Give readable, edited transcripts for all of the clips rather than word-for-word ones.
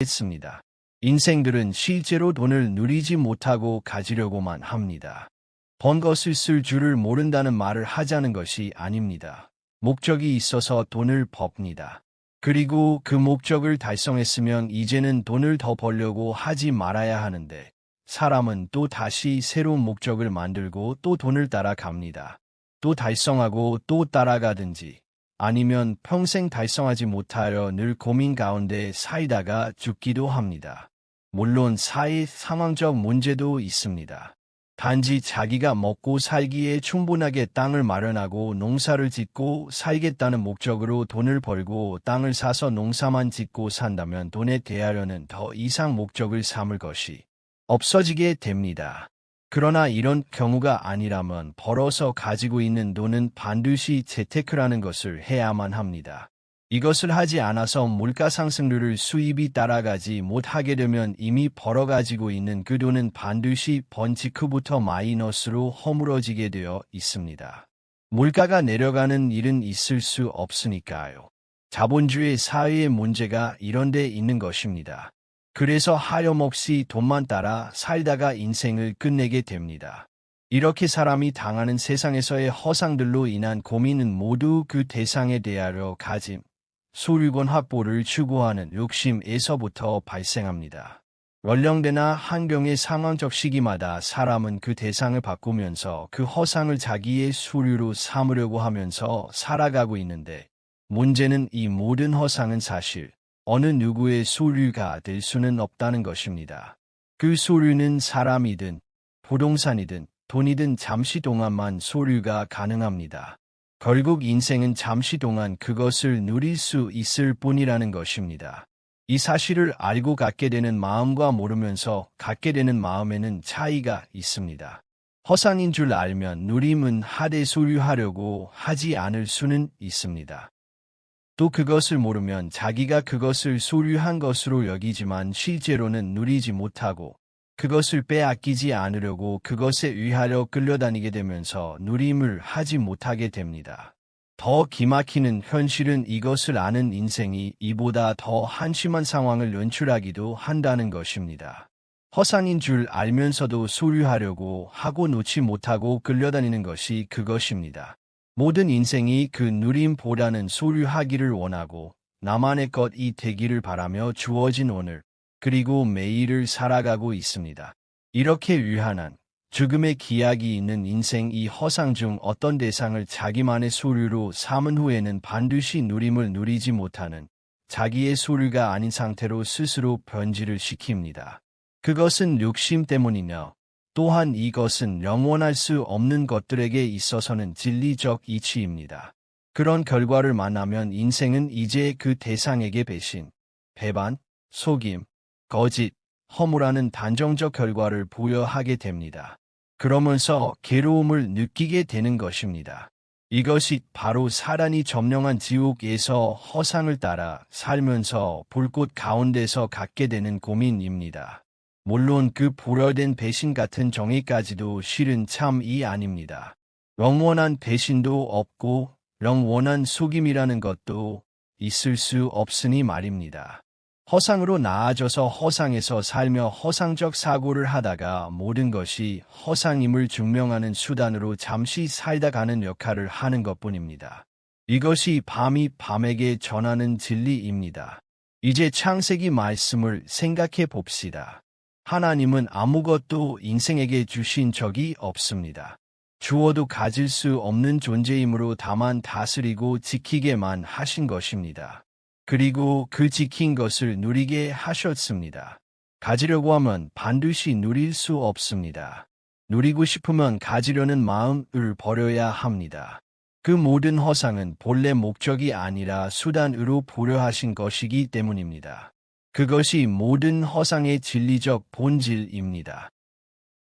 했습니다. 인생들은 실제로 돈을 누리지 못하고 가지려고만 합니다. 번 것을 쓸 줄을 모른다는 말을 하자는 것이 아닙니다. 목적이 있어서 돈을 법니다. 그리고 그 목적을 달성했으면 이제는 돈을 더 벌려고 하지 말아야 하는데 사람은 또 다시 새로운 목적을 만들고 또 돈을 따라갑니다. 또 달성하고 또 따라가든지 아니면 평생 달성하지 못하여 늘 고민 가운데 살다가 죽기도 합니다. 물론 사회 상황적 문제도 있습니다. 단지 자기가 먹고 살기에 충분하게 땅을 마련하고 농사를 짓고 살겠다는 목적으로 돈을 벌고 땅을 사서 농사만 짓고 산다면 돈에 대하여는 더 이상 목적을 삼을 것이 없어지게 됩니다. 그러나 이런 경우가 아니라면 벌어서 가지고 있는 돈은 반드시 재테크라는 것을 해야만 합니다. 이것을 하지 않아서 물가 상승률을 수입이 따라가지 못하게 되면 이미 벌어가지고 있는 그 돈은 반드시 번 직후부터 마이너스로 허물어지게 되어 있습니다. 물가가 내려가는 일은 있을 수 없으니까요. 자본주의 사회의 문제가 이런 데 있는 것입니다. 그래서 하염없이 돈만 따라 살다가 인생을 끝내게 됩니다. 이렇게 사람이 당하는 세상에서의 허상들로 인한 고민은 모두 그 대상에 대하여 가진 소유권 확보를 추구하는 욕심에서부터 발생합니다. 연령대나 환경의 상황적 시기마다 사람은 그 대상을 바꾸면서 그 허상을 자기의 소유로 삼으려고 하면서 살아가고 있는데 문제는 이 모든 허상은 사실 어느 누구의 소유가 될 수는 없다는 것입니다. 그 소유는 사람이든 부동산이든 돈이든 잠시 동안만 소유가 가능합니다. 결국 인생은 잠시 동안 그것을 누릴 수 있을 뿐이라는 것입니다. 이 사실을 알고 갖게 되는 마음과 모르면서 갖게 되는 마음에는 차이가 있습니다. 허상인 줄 알면 누림은 하되 소유하려고 하지 않을 수는 있습니다. 또 그것을 모르면 자기가 그것을 소유한 것으로 여기지만 실제로는 누리지 못하고 그것을 빼앗기지 않으려고 그것에 의하여 끌려다니게 되면서 누림을 하지 못하게 됩니다. 더 기막히는 현실은 이것을 아는 인생이 이보다 더 한심한 상황을 연출하기도 한다는 것입니다. 허상인 줄 알면서도 소유하려고 하고 놓지 못하고 끌려다니는 것이 그것입니다. 모든 인생이 그 누림보다는 소유하기를 원하고 나만의 것이 되기를 바라며 주어진 오늘 그리고 매일을 살아가고 있습니다. 이렇게 유한한 죽음의 기약이 있는 인생 이 허상 중 어떤 대상을 자기만의 소유로 삼은 후에는 반드시 누림을 누리지 못하는 자기의 소유가 아닌 상태로 스스로 변질을 시킵니다. 그것은 욕심 때문이며 또한 이것은 영원할 수 없는 것들에게 있어서는 진리적 이치입니다. 그런 결과를 만나면 인생은 이제 그 대상에게 배신, 배반, 속임, 거짓, 허무라는 단정적 결과를 부여하게 됩니다. 그러면서 괴로움을 느끼게 되는 것입니다. 이것이 바로 사단이 점령한 지옥에서 허상을 따라 살면서 불꽃 가운데서 갖게 되는 고민입니다. 물론 그 불효된 배신 같은 정의까지도 실은 참이 아닙니다. 영원한 배신도 없고 영원한 속임이라는 것도 있을 수 없으니 말입니다. 허상으로 나아져서 허상에서 살며 허상적 사고를 하다가 모든 것이 허상임을 증명하는 수단으로 잠시 살다 가는 역할을 하는 것뿐입니다. 이것이 밤이 밤에게 전하는 진리입니다. 이제 창세기 말씀을 생각해 봅시다. 하나님은 아무것도 인생에게 주신 적이 없습니다. 주어도 가질 수 없는 존재이므로 다만 다스리고 지키게만 하신 것입니다. 그리고 그 지킨 것을 누리게 하셨습니다. 가지려고 하면 반드시 누릴 수 없습니다. 누리고 싶으면 가지려는 마음을 버려야 합니다. 그 모든 허상은 본래 목적이 아니라 수단으로 부여하신 것이기 때문입니다. 그것이 모든 허상의 진리적 본질입니다.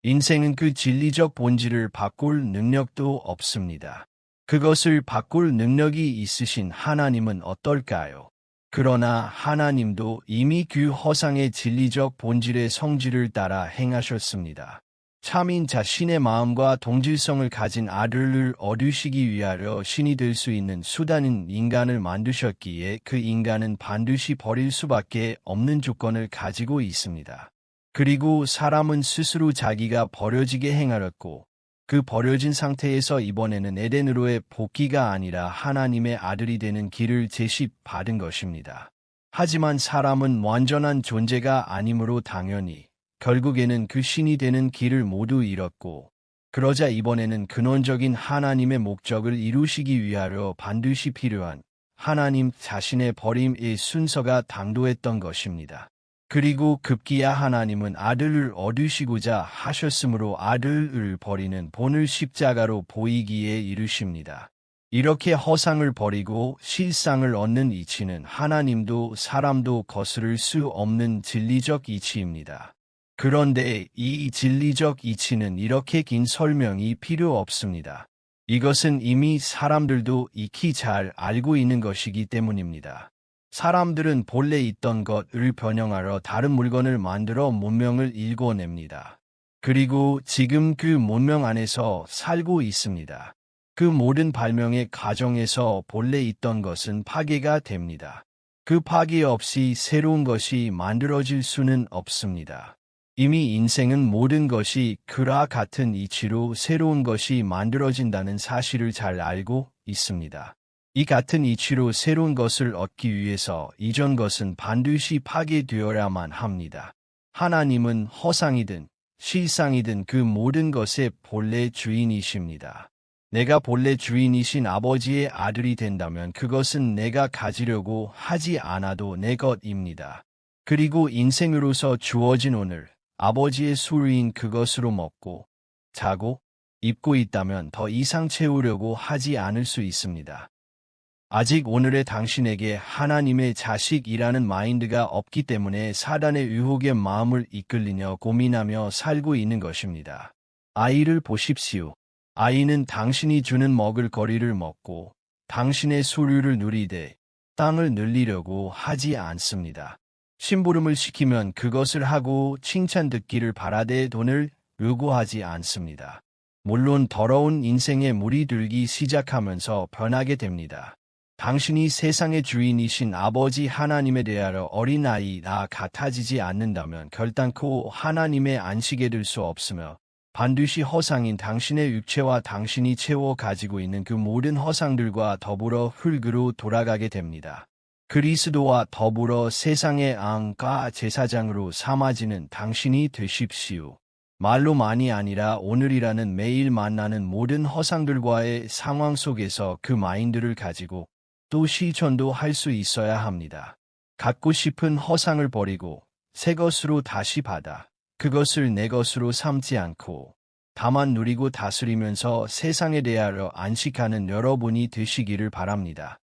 인생은 그 진리적 본질을 바꿀 능력도 없습니다. 그것을 바꿀 능력이 있으신 하나님은 어떨까요? 그러나 하나님도 이미 그 허상의 진리적 본질의 성질을 따라 행하셨습니다. 참인 자신의 마음과 동질성을 가진 아들을 얻으시기 위하여 신이 될 수 있는 수단인 인간을 만드셨기에 그 인간은 반드시 버릴 수밖에 없는 조건을 가지고 있습니다. 그리고 사람은 스스로 자기가 버려지게 행하였고 그 버려진 상태에서 이번에는 에덴으로의 복귀가 아니라 하나님의 아들이 되는 길을 제시받은 것입니다. 하지만 사람은 완전한 존재가 아니므로 당연히 결국에는 그 신이 되는 길을 모두 잃었고 그러자 이번에는 근원적인 하나님의 목적을 이루시기 위하여 반드시 필요한 하나님 자신의 버림의 순서가 당도했던 것입니다. 그리고 급기야 하나님은 아들을 얻으시고자 하셨으므로 아들을 버리는 본을 십자가로 보이기에 이르십니다. 이렇게 허상을 버리고 실상을 얻는 이치는 하나님도 사람도 거스를 수 없는 진리적 이치입니다. 그런데 이 진리적 이치는 이렇게 긴 설명이 필요 없습니다. 이것은 이미 사람들도 익히 잘 알고 있는 것이기 때문입니다. 사람들은 본래 있던 것을 변형하여 다른 물건을 만들어 문명을 일궈냅니다. 그리고 지금 그 문명 안에서 살고 있습니다. 그 모든 발명의 과정에서 본래 있던 것은 파괴가 됩니다. 그 파괴 없이 새로운 것이 만들어질 수는 없습니다. 이미 인생은 모든 것이 그와 같은 이치로 새로운 것이 만들어진다는 사실을 잘 알고 있습니다. 이 같은 이치로 새로운 것을 얻기 위해서 이전 것은 반드시 파괴되어야만 합니다. 하나님은 허상이든 실상이든 그 모든 것의 본래 주인이십니다. 내가 본래 주인이신 아버지의 아들이 된다면 그것은 내가 가지려고 하지 않아도 내 것입니다. 그리고 인생으로서 주어진 오늘, 아버지의 수루인 그것으로 먹고, 자고, 입고 있다면 더 이상 채우려고 하지 않을 수 있습니다. 아직 오늘의 당신에게 하나님의 자식이라는 마인드가 없기 때문에 사단의 유혹에 마음을 이끌리며 고민하며 살고 있는 것입니다. 아이를 보십시오. 아이는 당신이 주는 먹을 거리를 먹고 당신의 소유를 누리되 땅을 늘리려고 하지 않습니다. 심부름을 시키면 그것을 하고 칭찬 듣기를 바라되 돈을 요구하지 않습니다. 물론 더러운 인생에 물이 들기 시작하면서 변하게 됩니다. 당신이 세상의 주인이신 아버지 하나님에 대하여 어린아이나 같아지지 않는다면 결단코 하나님의 안식에 들 수 없으며 반드시 허상인 당신의 육체와 당신이 채워 가지고 있는 그 모든 허상들과 더불어 흙으로 돌아가게 됩니다. 그리스도와 더불어 세상의 왕과 제사장으로 삼아지는 당신이 되십시오. 말로만이 아니라 오늘이라는 매일 만나는 모든 허상들과의 상황 속에서 그 마인드를 가지고 또 실천도 할 수 있어야 합니다. 갖고 싶은 허상을 버리고 새 것으로 다시 받아 그것을 내 것으로 삼지 않고 다만 누리고 다스리면서 세상에 대하여 안식하는 여러분이 되시기를 바랍니다.